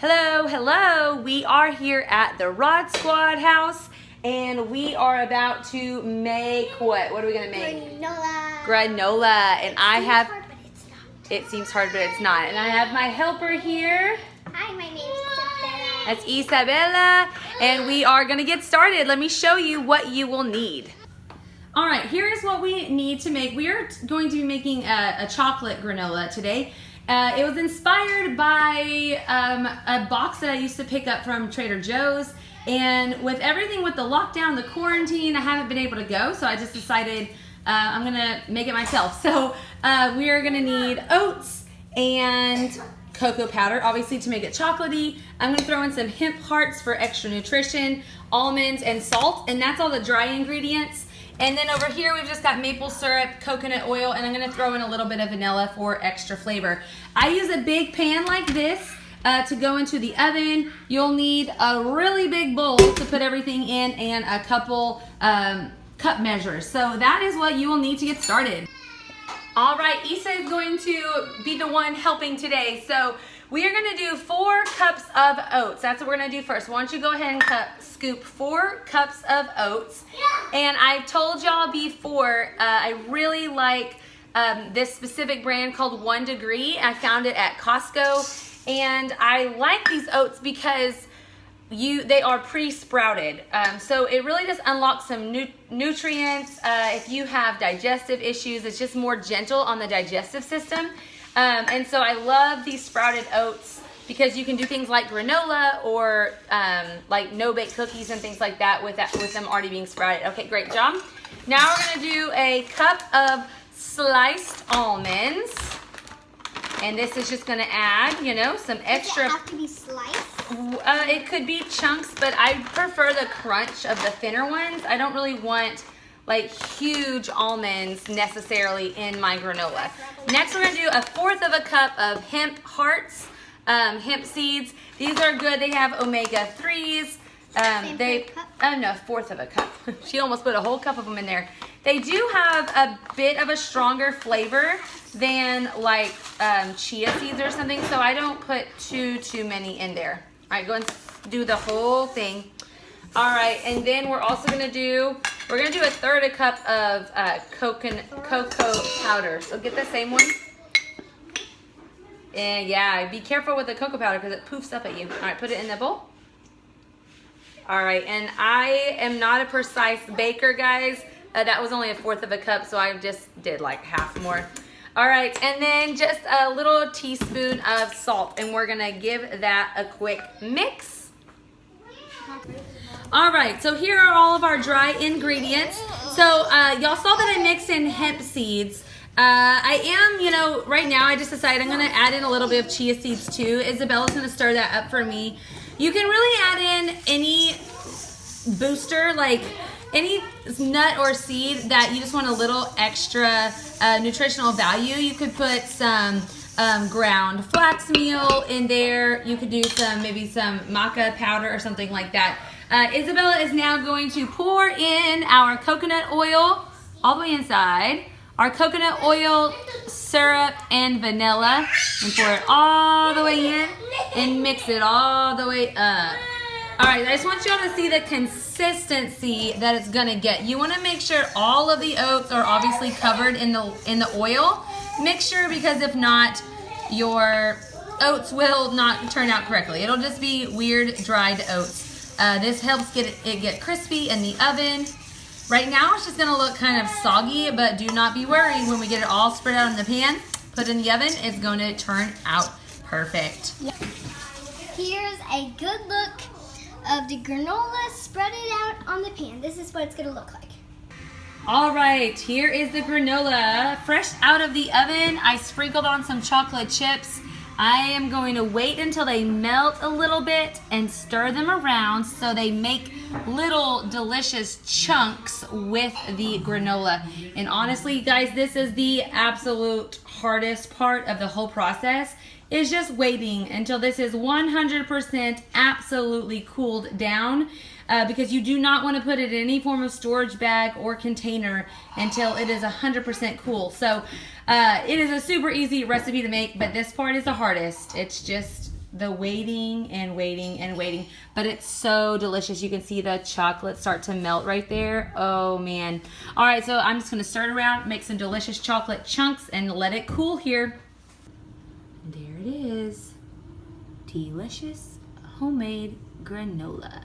Hello, hello. We are here at the Rod Squad house and we are about to make what? What are we going to make? Granola. Granola. And I have, hard, but it's not. it seems hard, but it's not. And I have my helper here. Hi, my name is Isabella. That's Isabella. And we are going to get started. Let me show you what you will need. All right, here is what we need to make. We are going to be making a chocolate granola today. It was inspired by a box that I used to pick up from Trader Joe's, and with everything with the lockdown, the quarantine, I haven't been able to go, so I just decided I'm gonna make it myself. So we are gonna need oats and cocoa powder, obviously to make it chocolatey. I'm gonna throw in some hemp hearts for extra nutrition, almonds, and salt, and that's all the dry ingredients. And then over here, we've just got maple syrup, coconut oil, and I'm gonna throw in a little bit of vanilla for extra flavor. I use a big pan like this to go into the oven. You'll need a really big bowl to put everything in and a couple cup measures. So that is what you will need to get started. All right, Isa is going to be the one helping today. So we are gonna do 4 cups of oats. That's what we're gonna do first. Why don't you go ahead and scoop 4 cups of oats. And I've told y'all before, I really like this specific brand called 1 Degree. I found it at Costco. And I like these oats because they are pre-sprouted. So it really just unlocks some nutrients. If you have digestive issues, it's just more gentle on the digestive system. And so I love these sprouted oats because you can do things like granola or like no-bake cookies and things like that with them already being sprouted. Okay, great job. Now we're gonna do a cup of sliced almonds. And this is just gonna add, you know, some extra. Does it have to be sliced? It could be chunks, but I prefer the crunch of the thinner ones. I don't really want like huge almonds necessarily in my granola. Next, we're gonna do 1/4 of a cup of hemp hearts, hemp seeds. These are good. They have omega-3s. No, 1/4 of a cup. She almost put a whole cup of them in there. They do have a bit of a stronger flavor than like chia seeds or something, so I don't put too many in there. All right, go and do the whole thing. All right, and then we're also gonna do, we're gonna do 1/3 a cup of cocoa powder. So get the same one. And yeah, be careful with the cocoa powder because it poofs up at you. All right, put it in the bowl. All right, and I am not a precise baker, guys. That was only 1/4 of a cup, so I just did like half more. All right, and then just a little teaspoon of salt, and we're gonna give that a quick mix. All right, so here are all of our dry ingredients. So y'all saw that I mixed in hemp seeds. I am, you know, right now I just decided I'm gonna add in a little bit of chia seeds too. Isabella's gonna stir that up for me. You can really add in any booster, like any nut or seed that you just want a little extra nutritional value. You could put some ground flax meal in there. You could do maybe some maca powder or something like that. Isabella is now going to pour in our coconut oil all the way inside, our coconut oil, syrup, and vanilla, and pour it all the way in and mix it all the way up. All right, I just want y'all to see the consistency that it's gonna get. You wanna make sure all of the oats are obviously covered in the oil mixture, because if not, your oats will not turn out correctly. It'll just be weird dried oats. This helps get crispy in the oven. Right now it's just gonna look kind of soggy, but do not be worried. When we get it all spread out in the pan, put it in the oven, it's going to turn out perfect. Here's a good look of the granola spread it out on the pan. This is what it's gonna look like. All right, here is the granola fresh out of the oven. I sprinkled on some chocolate chips. I am going to wait until they melt a little bit and stir them around so they make little delicious chunks with the granola. And honestly, guys, this is the absolute hardest part of the whole process, is just waiting until this is 100% absolutely cooled down, because you do not want to put it in any form of storage bag or container until it is 100% cool. So it is a super easy recipe to make, but this part is the hardest. It's just the waiting and waiting and waiting, but it's so delicious. You can see the chocolate start to melt right there. Oh man. All right, so I'm just gonna stir it around, make some delicious chocolate chunks and let it cool here. There it is. Delicious homemade granola.